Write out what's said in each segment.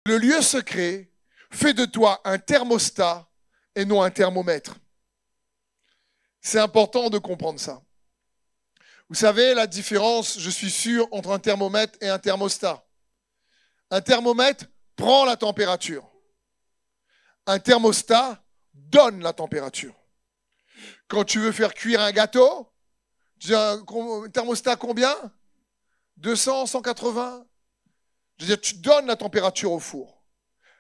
Le lieu secret fait de toi un thermostat et non un thermomètre. C'est important de comprendre ça. Vous savez la différence, je suis sûr, entre un thermomètre et un thermostat. Un thermomètre prend la température. Un thermostat donne la température. Quand tu veux faire cuire un gâteau, tu dis un thermostat combien? 200, 180? Je veux dire, tu donnes la température au four.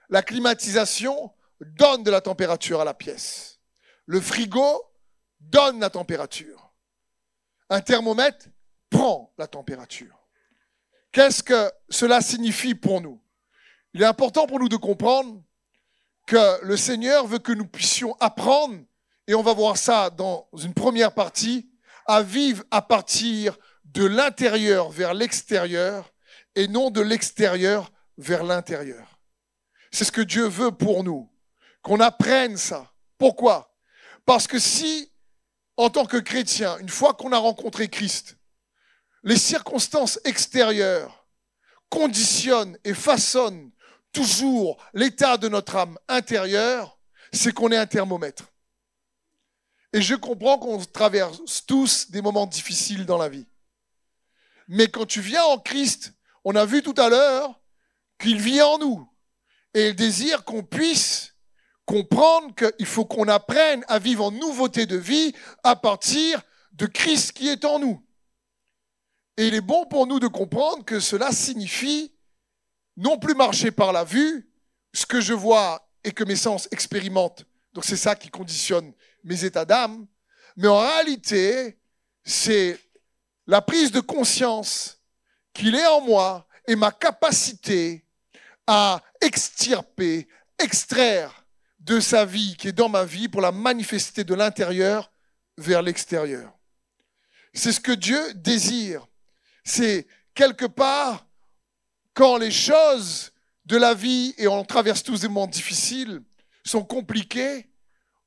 La climatisation donne de la température à la pièce. Le frigo donne la température. Un thermomètre prend la température. Qu'est-ce que cela signifie pour nous? Il est important pour nous de comprendre que le Seigneur veut que nous puissions apprendre, et on va voir ça dans une première partie, à vivre à partir de l'intérieur vers l'extérieur et non de l'extérieur vers l'intérieur. C'est ce que Dieu veut pour nous, qu'on apprenne ça. Pourquoi? Parce que si, en tant que chrétien, une fois qu'on a rencontré Christ, les circonstances extérieures conditionnent et façonnent toujours l'état de notre âme intérieure, c'est qu'on est un thermomètre. Et je comprends qu'on traverse tous des moments difficiles dans la vie. Mais quand tu viens en Christ, on a vu tout à l'heure qu'il vit en nous. Et il désire qu'on puisse comprendre qu'il faut qu'on apprenne à vivre en nouveauté de vie à partir de Christ qui est en nous. Et il est bon pour nous de comprendre que cela signifie non plus marcher par la vue, ce que je vois et que mes sens expérimentent. Donc c'est ça qui conditionne mes états d'âme. Mais en réalité, c'est la prise de conscience qu'il est en moi et ma capacité à extirper, extraire de sa vie qui est dans ma vie pour la manifester de l'intérieur vers l'extérieur. C'est ce que Dieu désire. C'est quelque part, quand les choses de la vie, et on traverse tous des moments difficiles, sont compliquées,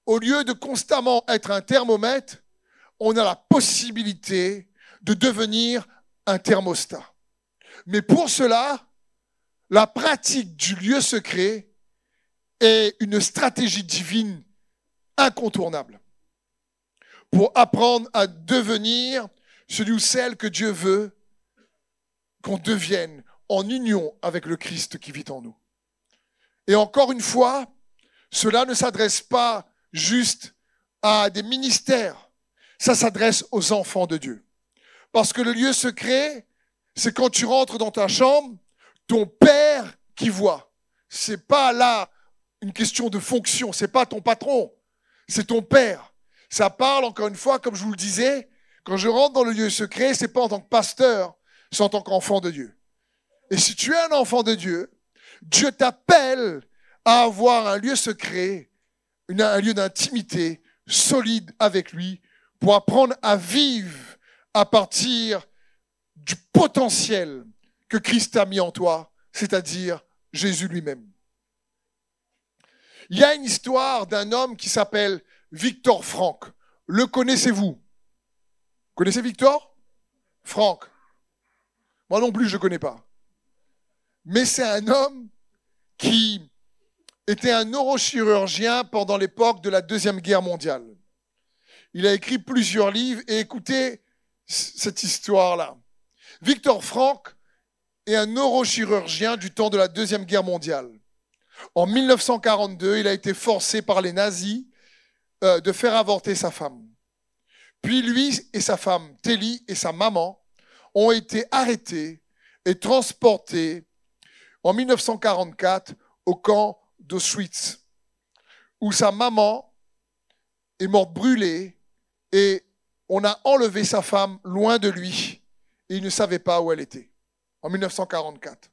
au lieu de constamment être un thermomètre, on a la possibilité de devenir un thermostat. Mais pour cela, la pratique du lieu secret est une stratégie divine incontournable pour apprendre à devenir celui ou celle que Dieu veut qu'on devienne en union avec le Christ qui vit en nous. Et encore une fois, cela ne s'adresse pas juste à des ministères, ça s'adresse aux enfants de Dieu. Parce que le lieu secret, c'est quand tu rentres dans ta chambre, ton Père qui voit. C'est pas là une question de fonction, c'est pas ton patron, c'est ton Père. Ça parle, encore une fois, comme je vous le disais, quand je rentre dans le lieu secret, c'est pas en tant que pasteur, c'est en tant qu'enfant de Dieu. Et si tu es un enfant de Dieu, Dieu t'appelle à avoir un lieu secret, un lieu d'intimité solide avec lui pour apprendre à vivre à partir du potentiel que Christ a mis en toi, c'est-à-dire Jésus lui-même. Il y a une histoire d'un homme qui s'appelle Victor Frank. Le connaissez-vous? Vous connaissez Victor Frank? Moi non plus, je ne connais pas. Mais c'est un homme qui était un neurochirurgien pendant l'époque de la Deuxième Guerre mondiale. Il a écrit plusieurs livres et écoutez cette histoire-là. Victor Frank est un neurochirurgien du temps de la Deuxième Guerre mondiale. En 1942, il a été forcé par les nazis de faire avorter sa femme. Puis lui et sa femme, Telly, et sa maman ont été arrêtés et transportés en 1944 au camp d'Auschwitz, où sa maman est morte brûlée et on a enlevé sa femme loin de lui et il ne savait pas où elle était, en 1944.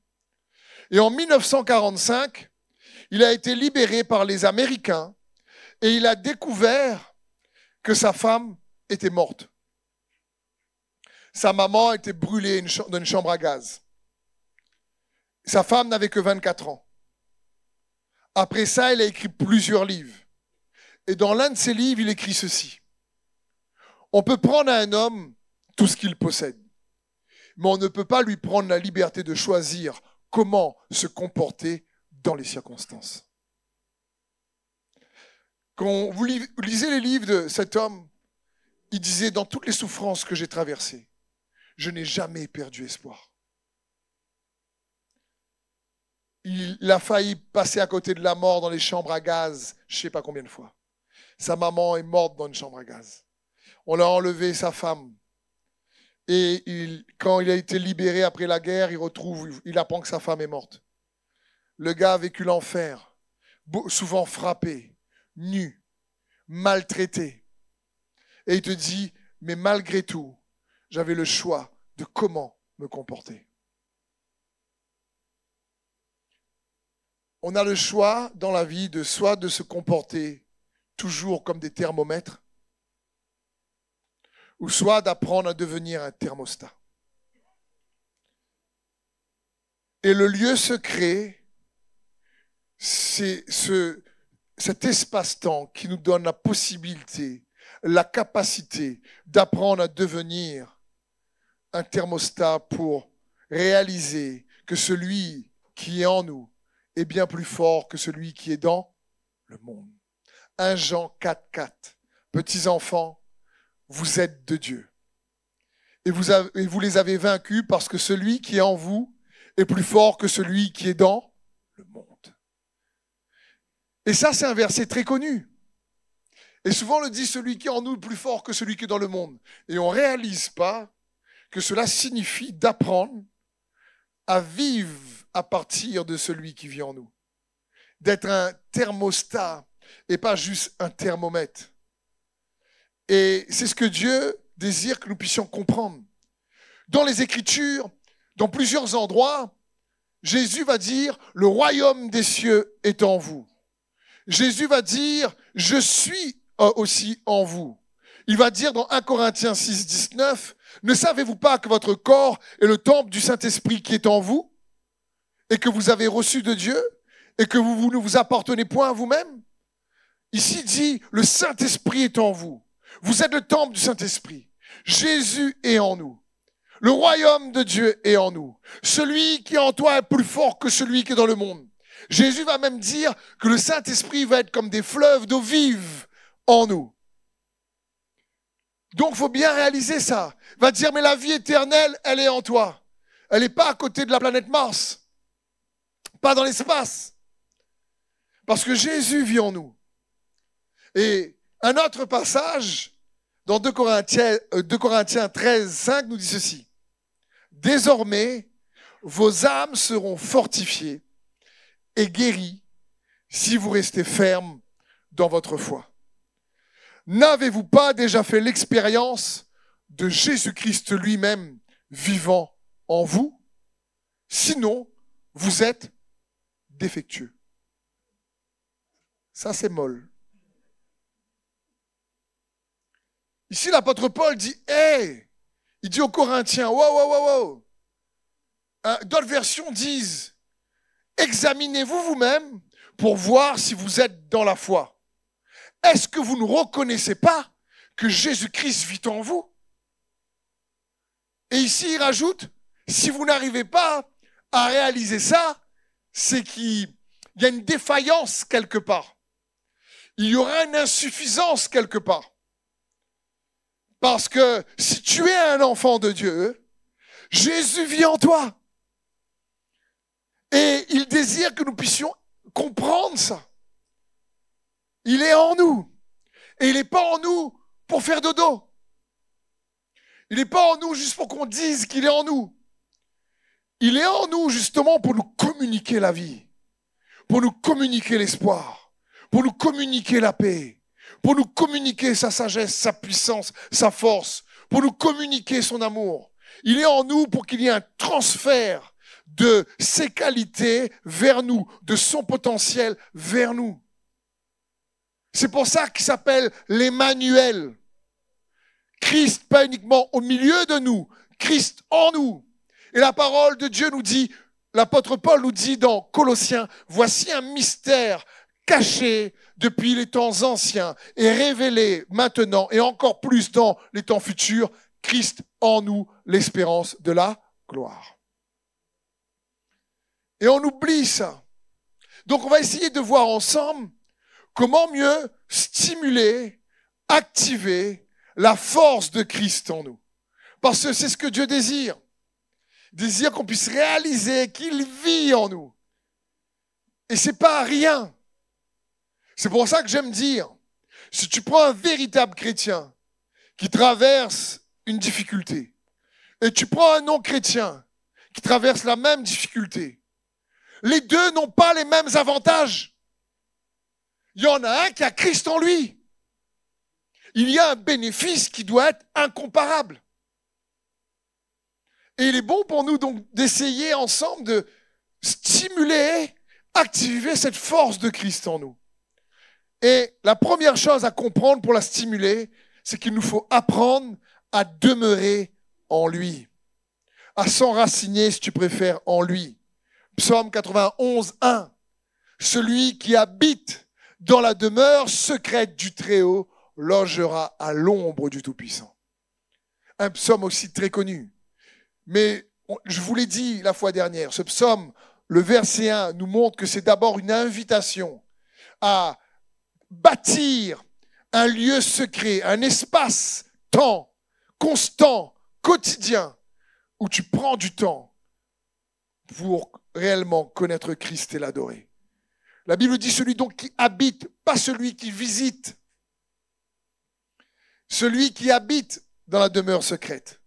Et en 1945, il a été libéré par les Américains et il a découvert que sa femme était morte. Sa maman était brûlée dans une chambre à gaz. Sa femme n'avait que 24 ans. Après ça, il a écrit plusieurs livres. Et dans l'un de ses livres, il écrit ceci. On peut prendre à un homme tout ce qu'il possède, mais on ne peut pas lui prendre la liberté de choisir comment se comporter dans les circonstances. Quand vous lisez les livres de cet homme, il disait, dans toutes les souffrances que j'ai traversées, je n'ai jamais perdu espoir. Il a failli passer à côté de la mort dans les chambres à gaz, je ne sais pas combien de fois. Sa maman est morte dans une chambre à gaz. On l'a enlevé sa femme. Et quand il a été libéré après la guerre, il apprend que sa femme est morte. Le gars a vécu l'enfer, souvent frappé, nu, maltraité. Et il te dit, mais malgré tout, j'avais le choix de comment me comporter. On a le choix dans la vie de soit de se comporter toujours comme des thermomètres, ou soit d'apprendre à devenir un thermostat. Et le lieu secret, c'est cet espace-temps qui nous donne la possibilité, la capacité d'apprendre à devenir un thermostat pour réaliser que celui qui est en nous est bien plus fort que celui qui est dans le monde. 1 Jean 4,4. Petits enfants, vous êtes de Dieu. Et vous les avez vaincus parce que celui qui est en vous est plus fort que celui qui est dans le monde. Et ça, c'est un verset très connu. Et souvent, on le dit, celui qui est en nous est plus fort que celui qui est dans le monde. Et on ne réalise pas que cela signifie d'apprendre à vivre à partir de celui qui vit en nous. D'être un thermostat et pas juste un thermomètre. Et c'est ce que Dieu désire que nous puissions comprendre. Dans les Écritures, dans plusieurs endroits, Jésus va dire « Le royaume des cieux est en vous ». Jésus va dire « Je suis aussi en vous ». Il va dire dans 1 Corinthiens 6, 19 « Ne savez-vous pas que votre corps est le temple du Saint-Esprit qui est en vous et que vous avez reçu de Dieu et que vous ne vous appartenez point à vous-même » Ici il dit « Le Saint-Esprit est en vous ». Vous êtes le temple du Saint-Esprit. Jésus est en nous. Le royaume de Dieu est en nous. Celui qui est en toi est plus fort que celui qui est dans le monde. Jésus va même dire que le Saint-Esprit va être comme des fleuves d'eau vive en nous. Donc, il faut bien réaliser ça. Il va dire, mais la vie éternelle, elle est en toi. Elle n'est pas à côté de la planète Mars. Pas dans l'espace. Parce que Jésus vit en nous. Et un autre passage, dans 2 Corinthiens 13, 5, nous dit ceci. Désormais, vos âmes seront fortifiées et guéries si vous restez fermes dans votre foi. N'avez-vous pas déjà fait l'expérience de Jésus-Christ lui-même vivant en vous? Sinon, vous êtes défectueux. Ça, c'est molle. Ici, l'apôtre Paul dit, hey, il dit aux Corinthiens, wow. D'autres versions disent, examinez-vous vous-même pour voir si vous êtes dans la foi. Est-ce que vous ne reconnaissez pas que Jésus-Christ vit en vous? Et ici, il rajoute, si vous n'arrivez pas à réaliser ça, c'est qu'il y a une défaillance quelque part. Il y aura une insuffisance quelque part. Parce que si tu es un enfant de Dieu, Jésus vit en toi. Et il désire que nous puissions comprendre ça. Il est en nous. Et il n'est pas en nous pour faire dodo. Il n'est pas en nous juste pour qu'on dise qu'il est en nous. Il est en nous justement pour nous communiquer la vie, pour nous communiquer l'espoir, pour nous communiquer la paix, pour nous communiquer sa sagesse, sa puissance, sa force, pour nous communiquer son amour. Il est en nous pour qu'il y ait un transfert de ses qualités vers nous, de son potentiel vers nous. C'est pour ça qu'il s'appelle l'Emmanuel. Christ, pas uniquement au milieu de nous, Christ en nous. Et la parole de Dieu nous dit, l'apôtre Paul nous dit dans Colossiens, voici un mystère caché depuis les temps anciens et révélé maintenant et encore plus dans les temps futurs, Christ en nous, l'espérance de la gloire. Et on oublie ça. Donc, on va essayer de voir ensemble comment mieux stimuler, activer la force de Christ en nous. Parce que c'est ce que Dieu désire. Il désire qu'on puisse réaliser qu'il vit en nous. Et c'est pas rien. C'est pour ça que j'aime dire, si tu prends un véritable chrétien qui traverse une difficulté, et tu prends un non-chrétien qui traverse la même difficulté, les deux n'ont pas les mêmes avantages. Il y en a un qui a Christ en lui. Il y a un bénéfice qui doit être incomparable. Et il est bon pour nous donc d'essayer ensemble de stimuler, activer cette force de Christ en nous. Et la première chose à comprendre pour la stimuler, c'est qu'il nous faut apprendre à demeurer en lui, à s'enraciner, si tu préfères, en lui. Psaume 91, 1. Celui qui habite dans la demeure secrète du Très-Haut logera à l'ombre du Tout-Puissant. Un psaume aussi très connu. Mais je vous l'ai dit la fois dernière, ce psaume, le verset 1, nous montre que c'est d'abord une invitation à bâtir un lieu secret, un espace-temps constant, quotidien, où tu prends du temps pour réellement connaître Christ et l'adorer. La Bible dit celui donc qui habite, pas celui qui visite. Celui qui habite dans la demeure secrète.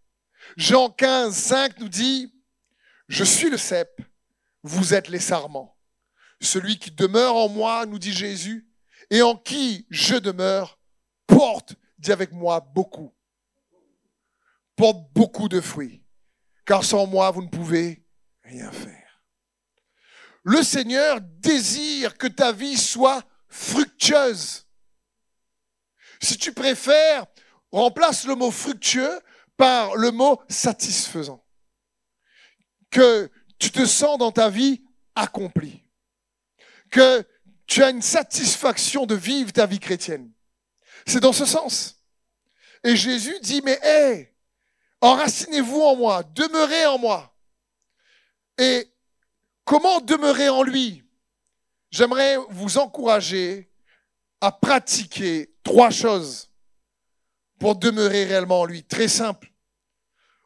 Jean 15, 5 nous dit « Je suis le cep, vous êtes les sarments. Celui qui demeure en moi, nous dit Jésus, et en qui je demeure, porte, dit avec moi, beaucoup. Porte beaucoup de fruits, car sans moi, vous ne pouvez rien faire. » Le Seigneur désire que ta vie soit fructueuse. Si tu préfères, remplace le mot fructueux par le mot satisfaisant. Que tu te sens dans ta vie accompli. Que tu as une satisfaction de vivre ta vie chrétienne. C'est dans ce sens. Et Jésus dit, mais enracinez-vous en moi, demeurez en moi. Et comment demeurer en lui? J'aimerais vous encourager à pratiquer 3 choses pour demeurer réellement en lui. Très simple.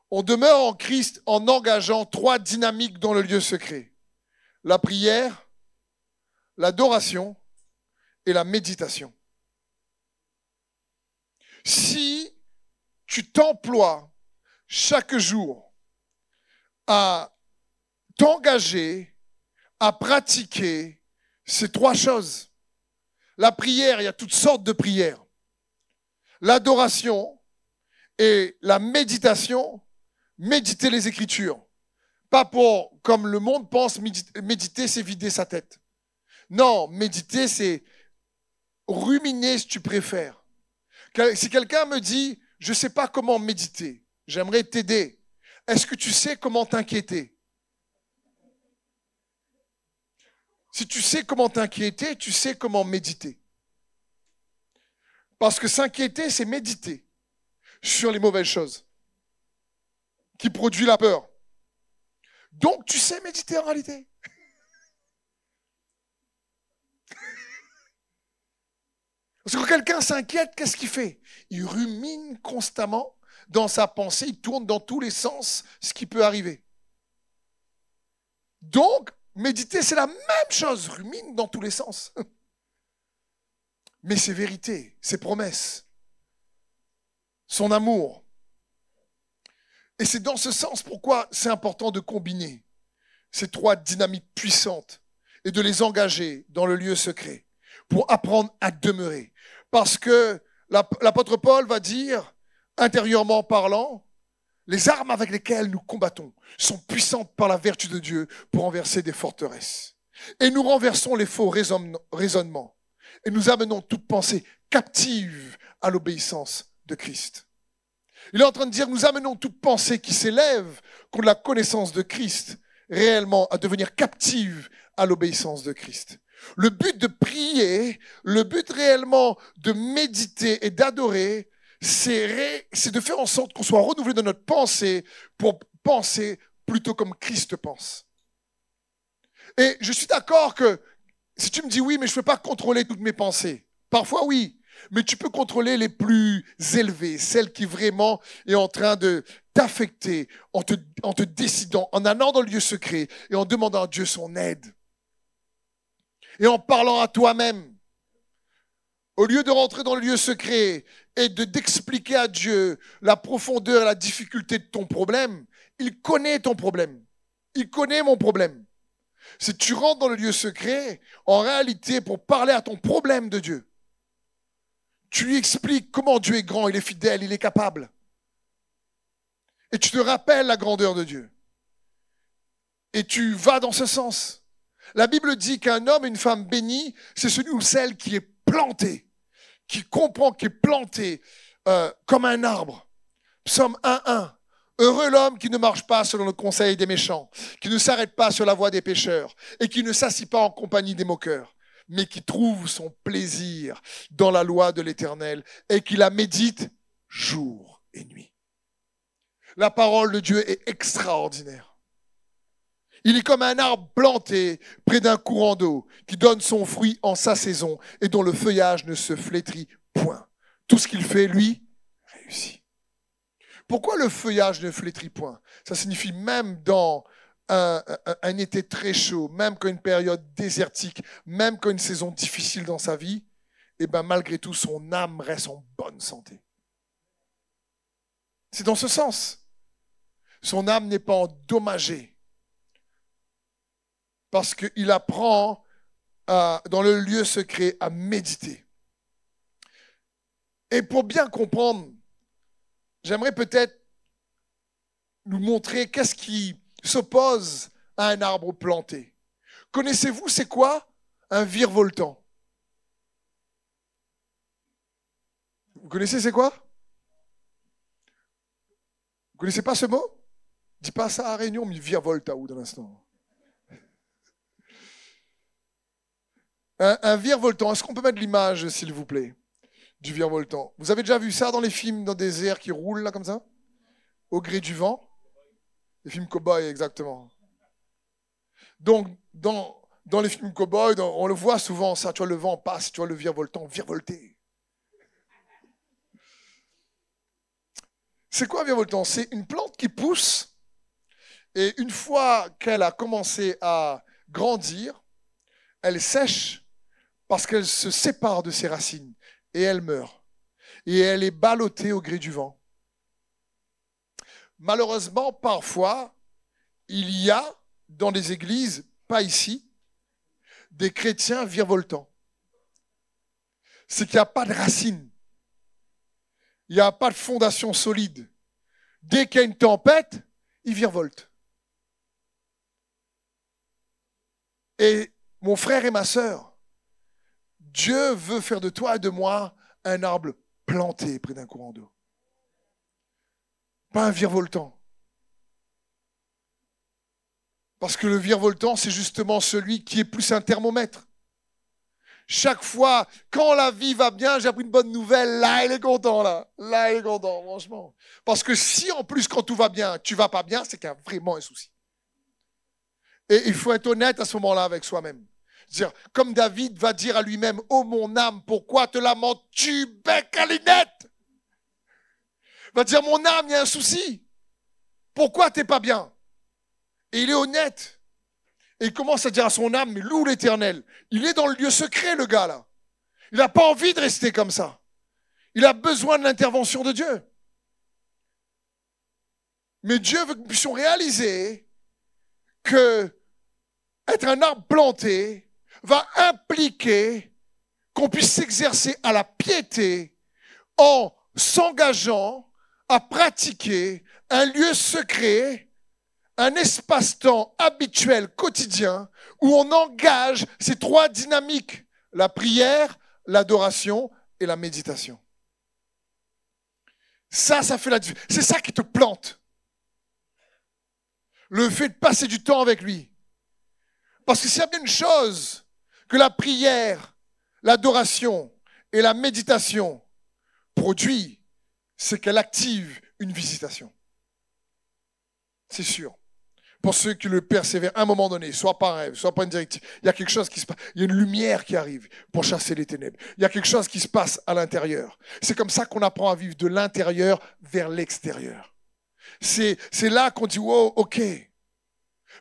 On demeure en Christ en engageant 3 dynamiques dans le lieu secret. La prière, l'adoration et la méditation. Si tu t'emploies chaque jour à t'engager, à pratiquer ces 3 choses. La prière, il y a toutes sortes de prières. L'adoration et la méditation, méditer les Écritures. Pas pour, comme le monde pense, méditer, c'est vider sa tête. Non, méditer, c'est ruminer si tu préfères. Si quelqu'un me dit, je ne sais pas comment méditer, j'aimerais t'aider. Est-ce que tu sais comment t'inquiéter? Si tu sais comment t'inquiéter, tu sais comment méditer. Parce que s'inquiéter, c'est méditer sur les mauvaises choses qui produisent la peur. Donc, tu sais méditer en réalité. Parce que quand quelqu'un s'inquiète, qu'est-ce qu'il fait? Il rumine constamment dans sa pensée, il tourne dans tous les sens ce qui peut arriver. Donc, méditer, c'est la même chose, rumine dans tous les sens. Mais c'est vérité, c'est promesse, son amour. Et c'est dans ce sens pourquoi c'est important de combiner ces 3 dynamiques puissantes et de les engager dans le lieu secret pour apprendre à demeurer. Parce que l'apôtre Paul va dire, intérieurement parlant, les armes avec lesquelles nous combattons sont puissantes par la vertu de Dieu pour renverser des forteresses. Et nous renversons les faux raisonnements. Et nous amenons toute pensée captive à l'obéissance de Christ. Il est en train de dire, nous amenons toute pensée qui s'élève contre la connaissance de Christ, réellement à devenir captive à l'obéissance de Christ. Le but de prier, le but réellement de méditer et d'adorer, c'est de faire en sorte qu'on soit renouvelé dans notre pensée pour penser plutôt comme Christ pense. Et je suis d'accord que Si tu me dis oui, mais je ne peux pas contrôler toutes mes pensées. Parfois oui, mais tu peux contrôler les plus élevées, celles qui vraiment est en train de t'affecter en te décidant, en allant dans le lieu secret et en demandant à Dieu son aide. Et en parlant à toi-même. Au lieu de rentrer dans le lieu secret et d'expliquer à Dieu la profondeur et la difficulté de ton problème, il connaît ton problème. Il connaît mon problème. Si tu rentres dans le lieu secret, en réalité, pour parler à ton problème de Dieu, tu lui expliques comment Dieu est grand, il est fidèle, il est capable. Et tu te rappelles la grandeur de Dieu. Et tu vas dans ce sens. La Bible dit qu'un homme et une femme bénis, c'est celui ou celle qui est planté, qui comprend, qui est planté comme un arbre. Psaume 1:1. Heureux l'homme qui ne marche pas selon le conseil des méchants, qui ne s'arrête pas sur la voie des pécheurs et qui ne s'assit pas en compagnie des moqueurs, mais qui trouve son plaisir dans la loi de l'Éternel et qui la médite jour et nuit. La parole de Dieu est extraordinaire. Il est comme un arbre planté près d'un courant d'eau qui donne son fruit en sa saison et dont le feuillage ne se flétrit point. Tout ce qu'il fait, lui, réussit. Pourquoi le feuillage ne flétrit point? Ça signifie même dans un été très chaud, même quand une période désertique, même quand une saison difficile dans sa vie, et ben malgré tout, son âme reste en bonne santé. C'est dans ce sens. Son âme n'est pas endommagée parce qu'il apprend dans le lieu secret à méditer. Et pour bien comprendre, j'aimerais peut-être nous montrer qu'est-ce qui s'oppose à un arbre planté. Connaissez-vous, c'est quoi un virevoltant? Vous connaissez, c'est quoi? Vous connaissez pas ce mot? Dis pas ça à Réunion, mais virevolta où dans l'instant? Un virevoltant, est-ce qu'on peut mettre l'image, s'il vous plaît, du virevoltant? Vous avez déjà vu ça dans les films, dans des airs qui roulent là comme ça? Au gré du vent? Les films cow-boys, exactement. Donc, dans les films cow-boys, on le voit souvent, ça, tu vois, le vent passe, tu vois le virevoltant virevolter. C'est quoi un virevoltant? C'est une plante qui pousse, et une fois qu'elle a commencé à grandir, elle sèche parce qu'elle se sépare de ses racines, et elle meurt. Et elle est ballottée au gré du vent. Malheureusement, parfois, il y a dans des églises, pas ici, des chrétiens virevoltants. C'est qu'il n'y a pas de racines. Il n'y a pas de fondation solide. Dès qu'il y a une tempête, ils virevoltent. Et mon frère et ma sœur, Dieu veut faire de toi et de moi un arbre planté près d'un courant d'eau. Pas un virevoltant. Parce que le virevoltant, c'est justement celui qui est plus un thermomètre. Chaque fois, quand la vie va bien, j'ai appris une bonne nouvelle, là, il est content, là. Là, il est content, franchement. Parce que si, en plus, quand tout va bien, tu vas pas bien, c'est qu'il y a vraiment un souci. Et il faut être honnête à ce moment-là avec soi-même. C'est-à-dire, comme David va dire à lui-même, « Oh mon âme, pourquoi te lamentes-tu, bec à linette ?» Va dire, mon âme, il y a un souci. Pourquoi t'es pas bien? Et il est honnête. Et il commence à dire à son âme, mais loue l'Éternel. Il est dans le lieu secret, le gars, là. Il n'a pas envie de rester comme ça. Il a besoin de l'intervention de Dieu. Mais Dieu veut que nous puissions réaliser que être un arbre planté va impliquer qu'on puisse s'exercer à la piété en s'engageant à pratiquer un lieu secret, un espace-temps habituel, quotidien, où on engage ces trois dynamiques, la prière, l'adoration et la méditation. Ça fait la différence. C'est ça qui te plante. Le fait de passer du temps avec lui. Parce que s'il y a bien une chose que la prière, l'adoration et la méditation produisent, c'est qu'elle active une visitation. C'est sûr. Pour ceux qui le persévèrent, à un moment donné, soit par rêve, soit par une directive, il y a quelque chose qui se passe. Il y a une lumière qui arrive pour chasser les ténèbres. Il y a quelque chose qui se passe à l'intérieur. C'est comme ça qu'on apprend à vivre de l'intérieur vers l'extérieur. C'est là qu'on dit, wow, ok.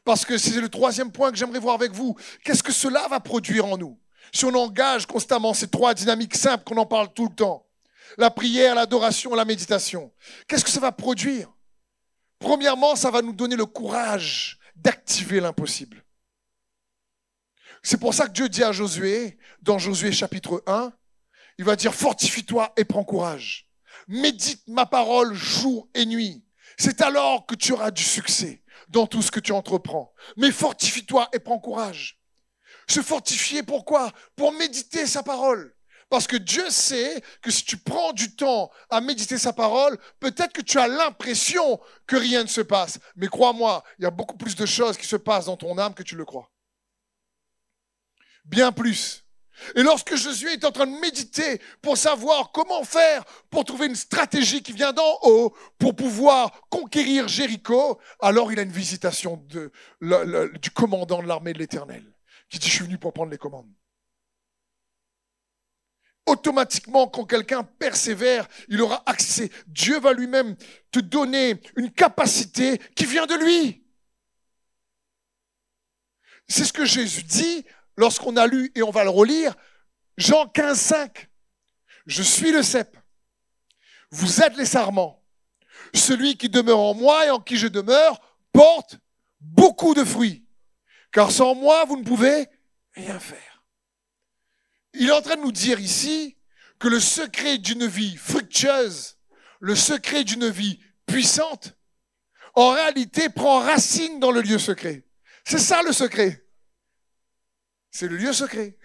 Parce que c'est le troisième point que j'aimerais voir avec vous. Qu'est-ce que cela va produire en nous? Si on engage constamment ces trois dynamiques simples qu'on en parle tout le temps, la prière, l'adoration, la méditation, qu'est-ce que ça va produire? Premièrement, ça va nous donner le courage d'activer l'impossible. C'est pour ça que Dieu dit à Josué, dans Josué chapitre 1, il va dire « Fortifie-toi et prends courage. Médite ma parole jour et nuit. C'est alors que tu auras du succès dans tout ce que tu entreprends. Mais fortifie-toi et prends courage. » Se fortifier, pourquoi? Pour méditer sa parole. Parce que Dieu sait que si tu prends du temps à méditer sa parole, peut-être que tu as l'impression que rien ne se passe. Mais crois-moi, il y a beaucoup plus de choses qui se passent dans ton âme que tu le crois. Bien plus. Et lorsque Josué est en train de méditer pour savoir comment faire pour trouver une stratégie qui vient d'en haut pour pouvoir conquérir Jéricho, alors il a une visitation du commandant de l'armée de l'Éternel qui dit « Je suis venu pour prendre les commandes ». Automatiquement, quand quelqu'un persévère, il aura accès. Dieu va lui-même te donner une capacité qui vient de lui. C'est ce que Jésus dit lorsqu'on a lu, et on va le relire, Jean 15, 5. Je suis le cep. Vous êtes les sarments. Celui qui demeure en moi et en qui je demeure porte beaucoup de fruits. Car sans moi, vous ne pouvez rien faire. Il est en train de nous dire ici que le secret d'une vie fructueuse, le secret d'une vie puissante, en réalité prend racine dans le lieu secret. C'est ça le secret. C'est le lieu secret.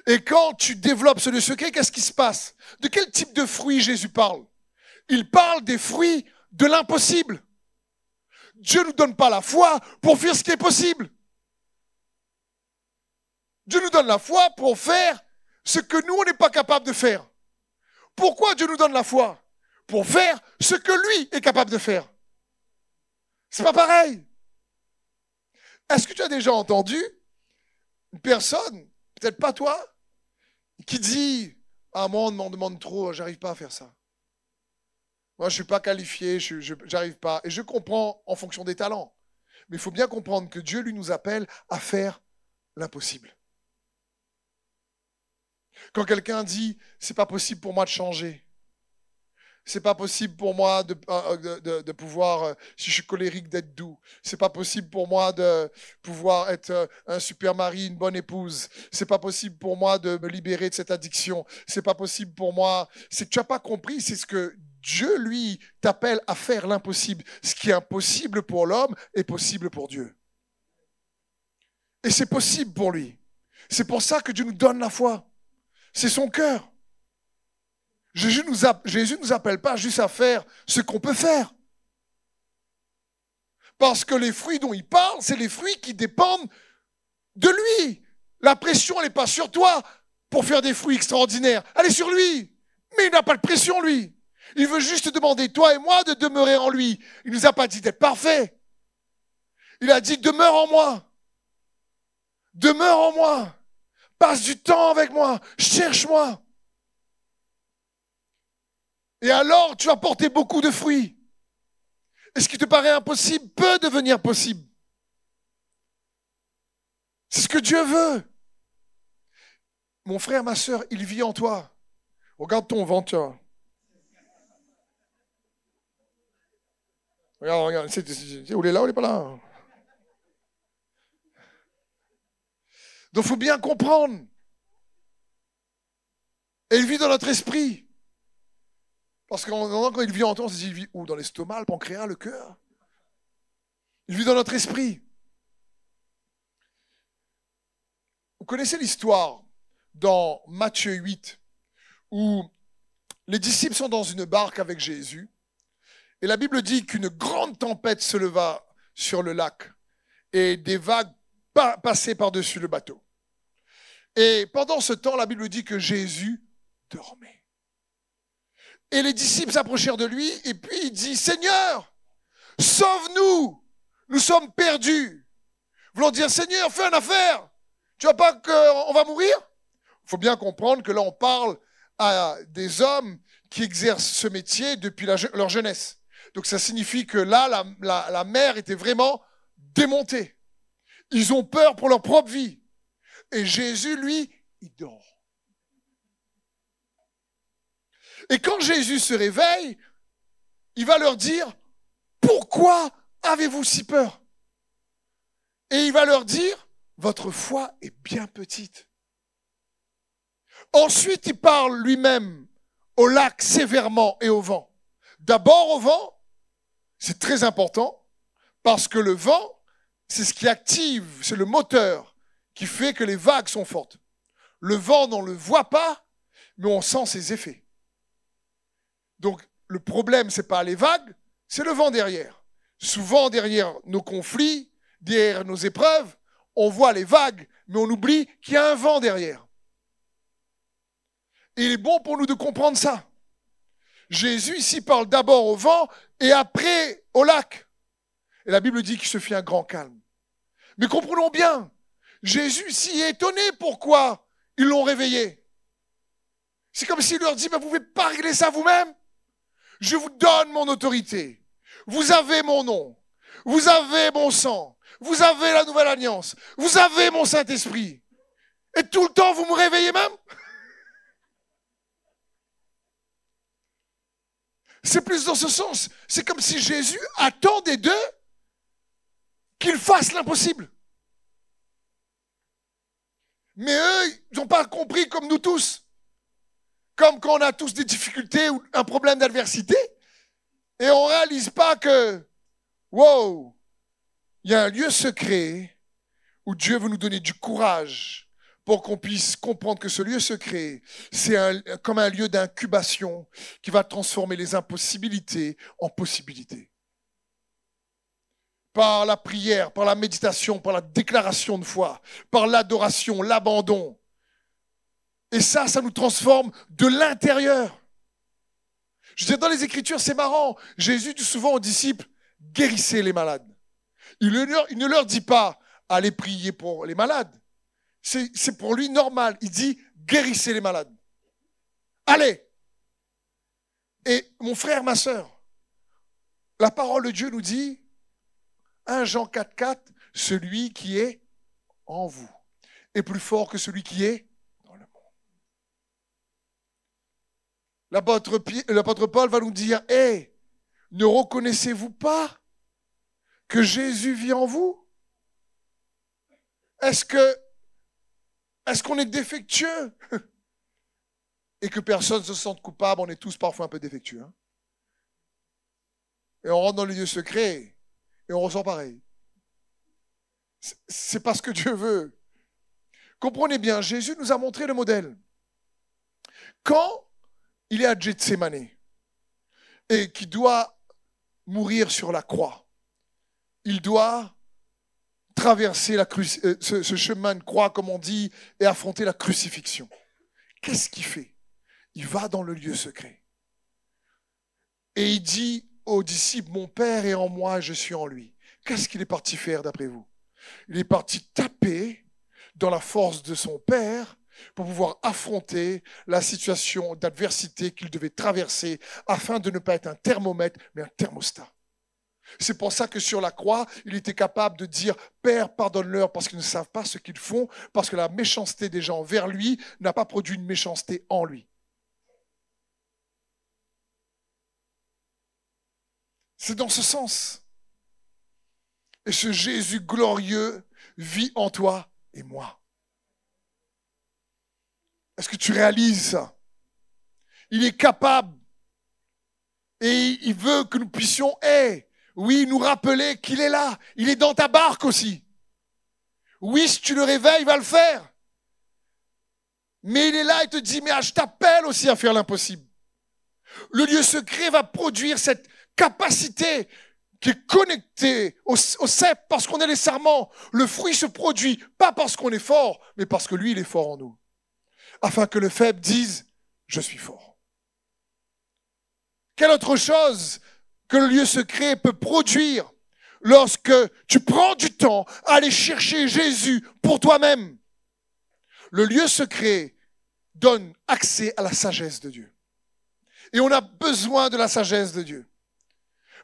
Et quand tu développes ce lieu secret, qu'est-ce qui se passe? De quel type de fruits Jésus parle? Il parle des fruits de l'impossible. Dieu ne nous donne pas la foi pour faire ce qui est possible. Dieu nous donne la foi pour faire ce que nous, on n'est pas capable de faire. Pourquoi Dieu nous donne la foi? Pour faire ce que lui est capable de faire. C'est pas pareil. Est-ce que tu as déjà entendu une personne, peut-être pas toi, qui dit « Ah, moi, on m'en demande trop, j'arrive pas à faire ça. Moi, je suis pas qualifié, j'arrive pas. » Et je comprends en fonction des talents. Mais il faut bien comprendre que Dieu, lui, nous appelle à faire l'impossible. Quand quelqu'un dit « c'est pas possible pour moi de changer », c'est pas possible pour moi de pouvoir, si je suis colérique, d'être doux. C'est pas possible pour moi de pouvoir être un super mari, une bonne épouse. C'est pas possible pour moi de me libérer de cette addiction. C'est pas possible pour moi. C'est que tu n'as pas compris, c'est ce que Dieu, lui, t'appelle à faire l'impossible. Ce qui est impossible pour l'homme est possible pour Dieu. Et c'est possible pour lui. C'est pour ça que Dieu nous donne la foi. C'est son cœur. Jésus nous appelle pas juste à faire ce qu'on peut faire. Parce que les fruits dont il parle, c'est les fruits qui dépendent de lui. La pression, elle n'est pas sur toi pour faire des fruits extraordinaires. Elle est sur lui. Mais il n'a pas de pression, lui. Il veut juste demander, toi et moi, de demeurer en lui. Il ne nous a pas dit d'être parfait. Il a dit, demeure en moi. Demeure en moi. Passe du temps avec moi. Cherche-moi. Et alors, tu vas porter beaucoup de fruits. Et ce qui te paraît impossible peut devenir possible. C'est ce que Dieu veut. Mon frère, ma sœur, il vit en toi. Regarde ton ventre. Regarde. Où il est là ou il n'est pas là? Donc, il faut bien comprendre. Et il vit dans notre esprit. Parce que quand il vit en toi, on se dit, il vit où? Dans l'estomac, le pancréas, le cœur. Il vit dans notre esprit. Vous connaissez l'histoire dans Matthieu 8, où les disciples sont dans une barque avec Jésus. Et la Bible dit qu'une grande tempête se leva sur le lac. Et des vagues passaient par-dessus le bateau. Et pendant ce temps, la Bible dit que Jésus dormait. Et les disciples s'approchèrent de lui et puis il dit « Seigneur, Sauve-nous. Nous sommes perdus. Voulant dire, Seigneur, fais une affaire. Tu vois pas qu'on va mourir? Il faut bien comprendre que là, on parle à des hommes qui exercent ce métier depuis leur jeunesse. Donc ça signifie que là, la mer était vraiment démontée. Ils ont peur pour leur propre vie. Et Jésus, lui, il dort. Et quand Jésus se réveille, il va leur dire, pourquoi avez-vous si peur? Et il va leur dire, votre foi est bien petite. Ensuite, il parle lui-même au lac sévèrement et au vent. D'abord au vent, c'est très important, parce que le vent, c'est ce qui active, c'est le moteur qui fait que les vagues sont fortes. Le vent, on ne le voit pas, mais on sent ses effets. Donc, le problème, ce n'est pas les vagues, c'est le vent derrière. Souvent, derrière nos conflits, derrière nos épreuves, on voit les vagues, mais on oublie qu'il y a un vent derrière. Et il est bon pour nous de comprendre ça. Jésus ici parle d'abord au vent et après au lac. Et la Bible dit qu'il se fit un grand calme. Mais comprenons bien, Jésus ici est étonné pourquoi ils l'ont réveillé. C'est comme s'il leur dit, mais vous ne pouvez pas régler ça vous-même. Je vous donne mon autorité. Vous avez mon nom. Vous avez mon sang. Vous avez la nouvelle alliance. Vous avez mon Saint-Esprit. Et tout le temps, vous me réveillez même? C'est plus dans ce sens. C'est comme si Jésus attendait d'eux qu'ils fassent l'impossible. Mais eux, ils n'ont pas compris comme nous tous. Comme quand on a tous des difficultés ou un problème d'adversité, et on ne réalise pas que, wow, il y a un lieu secret où Dieu veut nous donner du courage pour qu'on puisse comprendre que ce lieu secret, c'est comme un lieu d'incubation qui va transformer les impossibilités en possibilités. Par la prière, par la méditation, par la déclaration de foi, par l'adoration, l'abandon. Et ça nous transforme de l'intérieur. Je disais, dans les Écritures, c'est marrant. Jésus dit souvent aux disciples, guérissez les malades. Il ne leur dit pas, allez prier pour les malades. C'est pour lui normal. Il dit, guérissez les malades. Allez. Et mon frère, ma sœur, la parole de Dieu nous dit, 1 Jean 4,4, celui qui est en vous est plus fort que celui qui est dans le monde. L'apôtre Paul va nous dire, ne reconnaissez-vous pas que Jésus vit en vous? Est-ce qu'on est défectueux? Et que personne ne se sente coupable, on est tous parfois un peu défectueux. Hein? Et on rentre dans le lieu secret et on ressent pareil. C'est pas ce que Dieu veut. Comprenez bien, Jésus nous a montré le modèle. Quand il est à Gethsémane et qu'il doit mourir sur la croix, il doit traverser ce chemin de croix, comme on dit, et affronter la crucifixion. Qu'est-ce qu'il fait? Il va dans le lieu secret. Et il dit aux disciples, mon Père est en moi, je suis en lui. Qu'est-ce qu'il est parti faire d'après vous? Il est parti taper dans la force de son Père pour pouvoir affronter la situation d'adversité qu'il devait traverser afin de ne pas être un thermomètre, mais un thermostat. C'est pour ça que sur la croix, il était capable de dire « Père, pardonne-leur parce qu'ils ne savent pas ce qu'ils font, parce que la méchanceté des gens vers lui n'a pas produit une méchanceté en lui. » C'est dans ce sens. Et ce Jésus glorieux vit en toi et moi. Est-ce que tu réalises ça? Il est capable et il veut que nous puissions, oui, nous rappeler qu'il est là. Il est dans ta barque aussi. Oui, si tu le réveilles, il va le faire. Mais il est là et te dit, mais je t'appelle aussi à faire l'impossible. Le lieu secret va produire cette capacité qui est connectée au cep parce qu'on est les sarments. Le fruit se produit pas parce qu'on est fort, mais parce que lui, il est fort en nous. Afin que le faible dise, je suis fort. Quelle autre chose que le lieu secret peut produire lorsque tu prends du temps à aller chercher Jésus pour toi-même. Le lieu secret donne accès à la sagesse de Dieu. Et on a besoin de la sagesse de Dieu.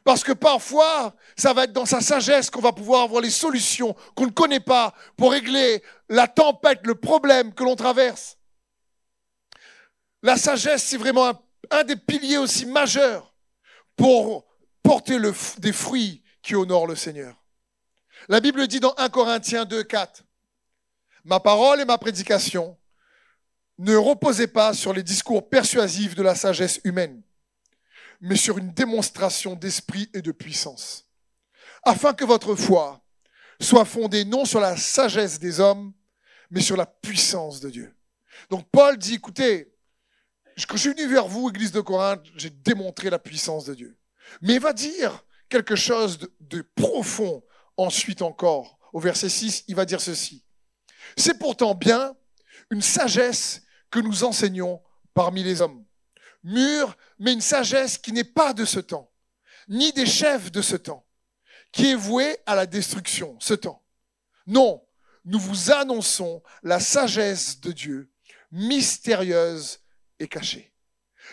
Parce que parfois, ça va être dans sa sagesse qu'on va pouvoir avoir les solutions qu'on ne connaît pas pour régler la tempête, le problème que l'on traverse. La sagesse, c'est vraiment un des piliers aussi majeurs pour porter des fruits qui honorent le Seigneur. La Bible dit dans 1 Corinthiens 2, 4, « Ma parole et ma prédication ne reposaient pas sur les discours persuasifs de la sagesse humaine, mais sur une démonstration d'esprit et de puissance, afin que votre foi soit fondée non sur la sagesse des hommes, mais sur la puissance de Dieu. » Donc Paul dit, écoutez, quand je suis venu vers vous, Église de Corinthe, j'ai démontré la puissance de Dieu. Mais il va dire quelque chose de profond ensuite encore. Au verset 6, il va dire ceci. « C'est pourtant bien une sagesse que nous enseignons parmi les hommes. Mûre, mais une sagesse qui n'est pas de ce temps, ni des chefs de ce temps, qui est vouée à la destruction, ce temps. Non, nous vous annonçons la sagesse de Dieu, mystérieuse et cachée.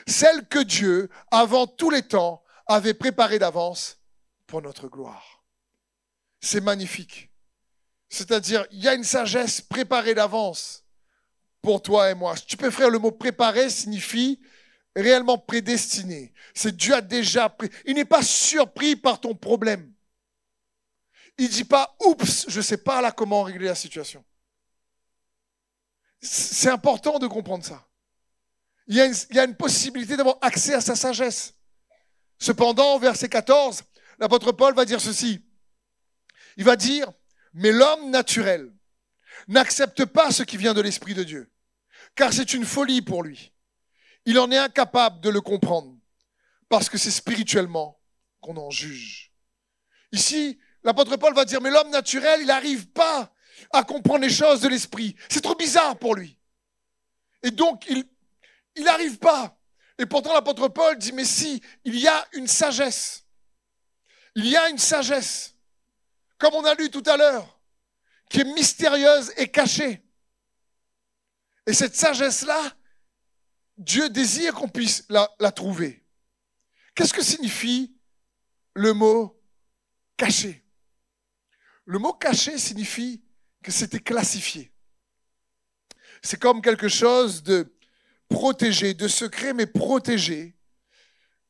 Celle que Dieu, avant tous les temps, avait préparée d'avance pour notre gloire. » C'est magnifique. C'est-à-dire, il y a une sagesse préparée d'avance pour toi et moi. Si tu peux, frère, le mot préparé signifie réellement prédestiné. C'est Dieu a déjà pris. Il n'est pas surpris par ton problème. Il ne dit pas, oups, je ne sais pas là comment régler la situation. C'est important de comprendre ça. Il y a une possibilité d'avoir accès à sa sagesse. Cependant, au verset 14, l'apôtre Paul va dire ceci. Il va dire, mais l'homme naturel n'accepte pas ce qui vient de l'Esprit de Dieu, car c'est une folie pour lui. Il en est incapable de le comprendre, parce que c'est spirituellement qu'on en juge. Ici, l'apôtre Paul va dire, mais l'homme naturel, il n'arrive pas à comprendre les choses de l'Esprit. C'est trop bizarre pour lui. Et donc, il n'arrive pas. Et pourtant, l'apôtre Paul dit, mais si, il y a une sagesse. Il y a une sagesse, comme on a lu tout à l'heure, qui est mystérieuse et cachée. Et cette sagesse-là, Dieu désire qu'on puisse la trouver. Qu'est-ce que signifie le mot caché? Le mot caché signifie que c'était classifié. C'est comme quelque chose de protégé, de secret, mais protégé.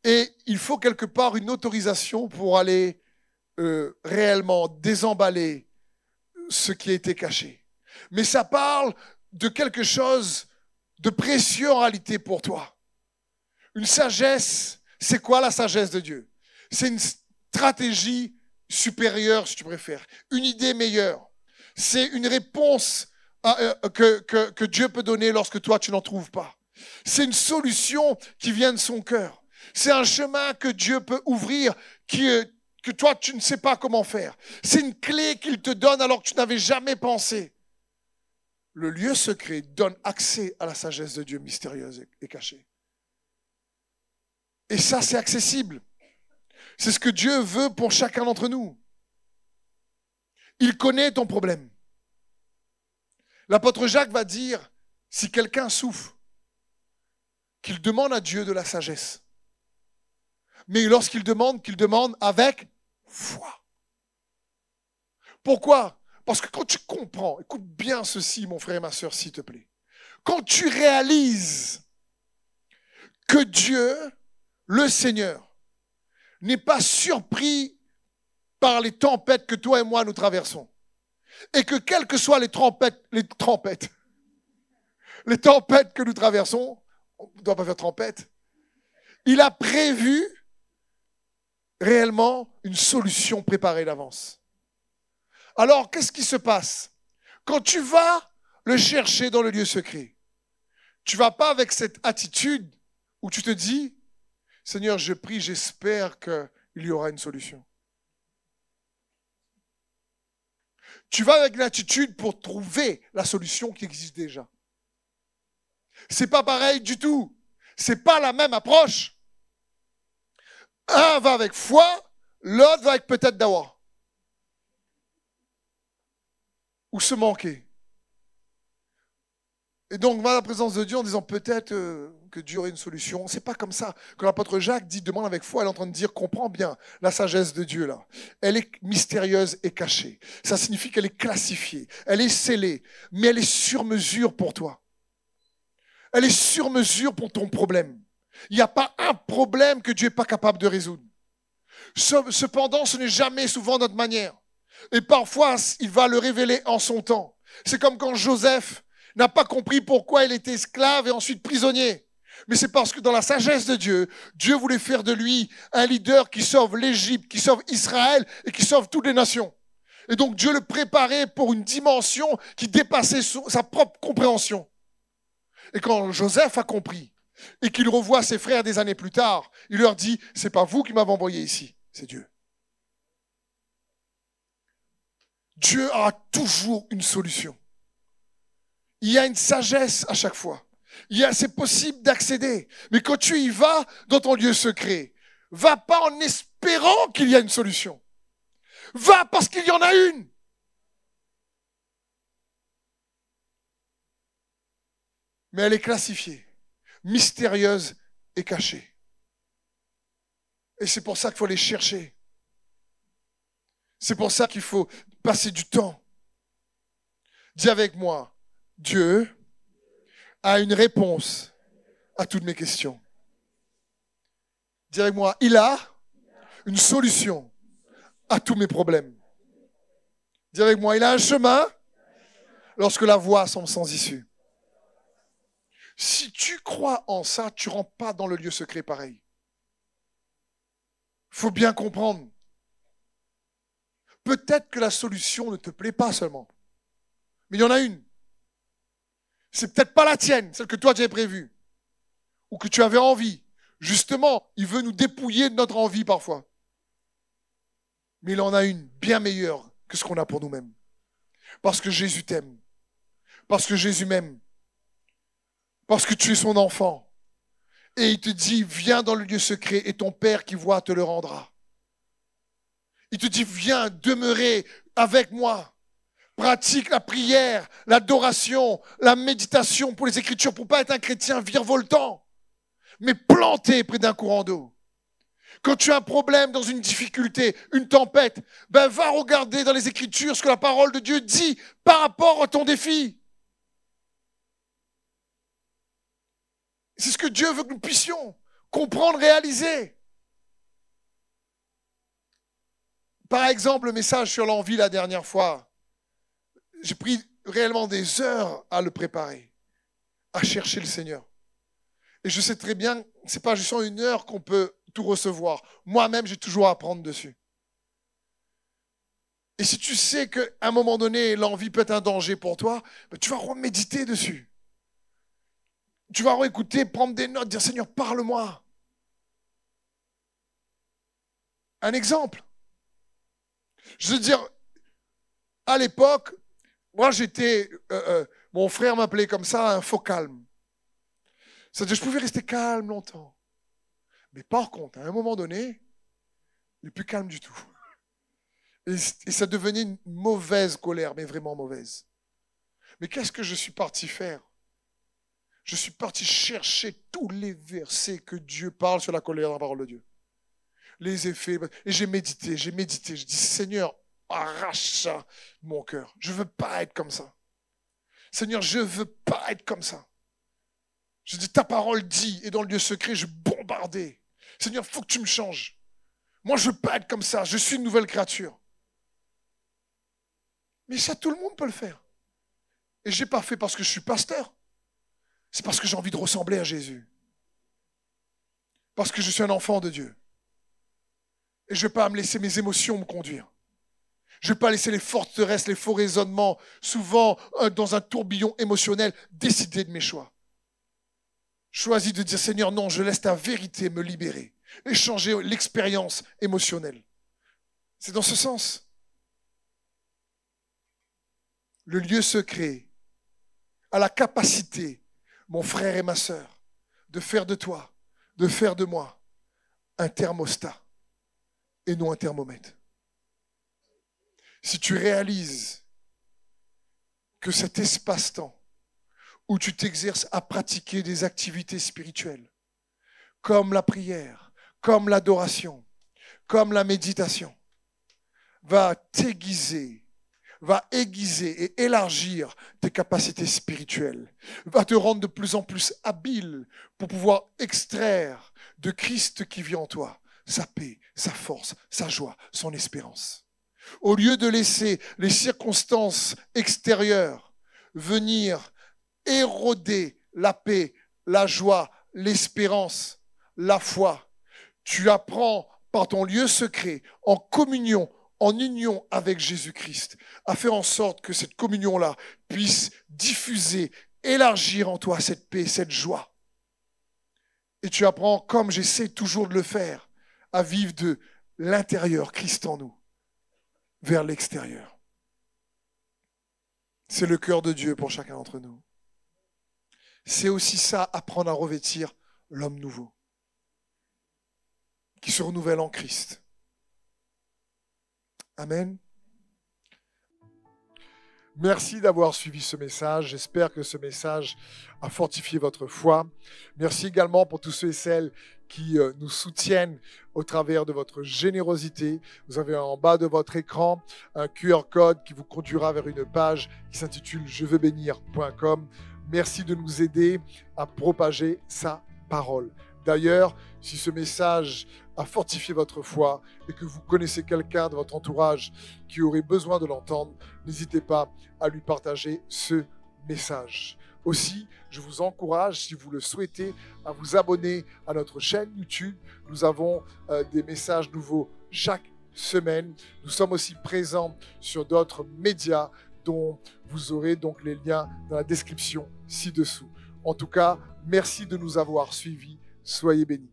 Et il faut quelque part une autorisation pour aller réellement désemballer ce qui a été caché. Mais ça parle de quelque chose de précieux en réalité pour toi. Une sagesse, c'est quoi la sagesse de Dieu? C'est une stratégie supérieure, si tu préfères, une idée meilleure. C'est une réponse que Dieu peut donner lorsque toi, tu n'en trouves pas. C'est une solution qui vient de son cœur. C'est un chemin que Dieu peut ouvrir que toi, tu ne sais pas comment faire. C'est une clé qu'il te donne alors que tu n'avais jamais pensé. Le lieu secret donne accès à la sagesse de Dieu mystérieuse et cachée. Et ça, c'est accessible. C'est ce que Dieu veut pour chacun d'entre nous. Il connaît ton problème. L'apôtre Jacques va dire, si quelqu'un souffre, qu'il demande à Dieu de la sagesse. Mais lorsqu'il demande, qu'il demande avec foi. Pourquoi? Parce que quand tu comprends, écoute bien ceci, mon frère et ma sœur, s'il te plaît. Quand tu réalises que Dieu, le Seigneur, n'est pas surpris par les tempêtes que toi et moi nous traversons, et que quelles que soient les tempêtes que nous traversons, on ne doit pas faire tempête, il a prévu réellement une solution préparée d'avance. Alors, qu'est-ce qui se passe? Quand tu vas le chercher dans le lieu secret, tu ne vas pas avec cette attitude où tu te dis, Seigneur, je prie, j'espère qu'il y aura une solution. Tu vas avec l'attitude pour trouver la solution qui existe déjà. C'est pas pareil du tout. C'est pas la même approche. Un va avec foi, l'autre va avec peut-être dawa. Ou se manquer. Et donc, va à la présence de Dieu en disant peut-être que Dieu aurait une solution. C'est pas comme ça. Quand l'apôtre Jacques dit demande avec foi, elle est en train de dire comprends bien la sagesse de Dieu là. Elle est mystérieuse et cachée. Ça signifie qu'elle est classifiée, elle est scellée, mais elle est sur mesure pour toi. Elle est sur mesure pour ton problème. Il n'y a pas un problème que Dieu n'est pas capable de résoudre. Cependant, ce n'est jamais souvent notre manière. Et parfois, il va le révéler en son temps. C'est comme quand Joseph n'a pas compris pourquoi il était esclave et ensuite prisonnier. Mais c'est parce que dans la sagesse de Dieu, Dieu voulait faire de lui un leader qui sauve l'Égypte, qui sauve Israël et qui sauve toutes les nations. Et donc Dieu le préparait pour une dimension qui dépassait sa propre compréhension. Et quand Joseph a compris et qu'il revoit ses frères des années plus tard, il leur dit, c'est pas vous qui m'avez envoyé ici, c'est Dieu. Dieu a toujours une solution. Il y a une sagesse à chaque fois. C'est possible d'accéder. Mais quand tu y vas dans ton lieu secret, va pas en espérant qu'il y a une solution. Va parce qu'il y en a une. Mais elle est classifiée, mystérieuse et cachée. Et c'est pour ça qu'il faut aller chercher. C'est pour ça qu'il faut passer du temps. Dis avec moi, Dieu a une réponse à toutes mes questions. Dis avec moi, il a une solution à tous mes problèmes. Dis avec moi, il a un chemin lorsque la voie semble sans issue. Si tu crois en ça, tu ne rentres pas dans le lieu secret pareil. Il faut bien comprendre. Peut-être que la solution ne te plaît pas seulement, mais il y en a une. C'est peut-être pas la tienne, celle que toi tu avais prévue, ou que tu avais envie. Justement, il veut nous dépouiller de notre envie parfois. Mais il en a une bien meilleure que ce qu'on a pour nous-mêmes. Parce que Jésus t'aime. Parce que Jésus m'aime. Parce que tu es son enfant. Et il te dit, viens dans le lieu secret et ton Père qui voit te le rendra. Il te dit, viens demeurer avec moi. Pratique la prière, l'adoration, la méditation pour les Écritures, pour ne pas être un chrétien virevoltant, mais planté près d'un courant d'eau. Quand tu as un problème dans une difficulté, une tempête, va regarder dans les Écritures ce que la parole de Dieu dit par rapport à ton défi. C'est ce que Dieu veut que nous puissions comprendre, réaliser. Par exemple, le message sur l'envie la dernière fois, j'ai pris réellement des heures à le préparer, à chercher le Seigneur. Et je sais très bien, ce n'est pas juste en une heure qu'on peut tout recevoir. Moi-même, j'ai toujours à apprendre dessus. Et si tu sais qu'à un moment donné, l'envie peut être un danger pour toi, tu vas reméditer dessus. Tu vas réécouter, prendre des notes, dire Seigneur, parle-moi. Un exemple. Je veux dire, à l'époque, moi mon frère m'appelait comme ça un faux calme. C'est-à-dire que je pouvais rester calme longtemps. Mais par contre, à un moment donné, il n'est plus calme du tout. Et ça devenait une mauvaise colère, mais vraiment mauvaise. Mais qu'est-ce que je suis parti faire? Je suis parti chercher tous les versets que Dieu parle sur la colère dans la parole de Dieu. Les effets. Et j'ai médité. Je dis, Seigneur, arrache ça de mon cœur. Je ne veux pas être comme ça. Seigneur, je ne veux pas être comme ça. Je dis, ta parole dit, et dans le lieu secret, je bombardais. Seigneur, il faut que tu me changes. Moi, je ne veux pas être comme ça. Je suis une nouvelle créature. Mais ça, tout le monde peut le faire. Et je n'ai pas fait parce que je suis pasteur. C'est parce que j'ai envie de ressembler à Jésus. Parce que je suis un enfant de Dieu. Et je ne vais pas me laisser mes émotions me conduire. Je ne vais pas laisser les forteresses, les faux raisonnements, souvent dans un tourbillon émotionnel, décider de mes choix. Choisis de dire, Seigneur, non, je laisse ta vérité me libérer et changer l'expérience émotionnelle. C'est dans ce sens. Le lieu secret a la capacité, mon frère et ma sœur, de faire de toi, de faire de moi, un thermostat et non un thermomètre. Si tu réalises que cet espace-temps où tu t'exerces à pratiquer des activités spirituelles, comme la prière, comme l'adoration, comme la méditation, va t'aiguiser, va aiguiser et élargir tes capacités spirituelles, va te rendre de plus en plus habile pour pouvoir extraire de Christ qui vit en toi sa paix, sa force, sa joie, son espérance. Au lieu de laisser les circonstances extérieures venir éroder la paix, la joie, l'espérance, la foi, tu apprends par ton lieu secret, en communion, en union avec Jésus-Christ, à faire en sorte que cette communion-là puisse diffuser, élargir en toi cette paix, cette joie. Et tu apprends, comme j'essaie toujours de le faire, à vivre de l'intérieur, Christ en nous, vers l'extérieur. C'est le cœur de Dieu pour chacun d'entre nous. C'est aussi ça, apprendre à revêtir l'homme nouveau, qui se renouvelle en Christ. Amen. Merci d'avoir suivi ce message. J'espère que ce message a fortifié votre foi. Merci également pour tous ceux et celles qui nous soutiennent au travers de votre générosité. Vous avez en bas de votre écran un QR code qui vous conduira vers une page qui s'intitule jeveuxbénir.com. Merci de nous aider à propager sa parole. D'ailleurs, si ce message a fortifié votre foi et que vous connaissez quelqu'un de votre entourage qui aurait besoin de l'entendre, n'hésitez pas à lui partager ce message. Aussi, je vous encourage, si vous le souhaitez, à vous abonner à notre chaîne YouTube. Nous avons des messages nouveaux chaque semaine. Nous sommes aussi présents sur d'autres médias dont vous aurez donc les liens dans la description ci-dessous. En tout cas, merci de nous avoir suivis. Soyez bénis.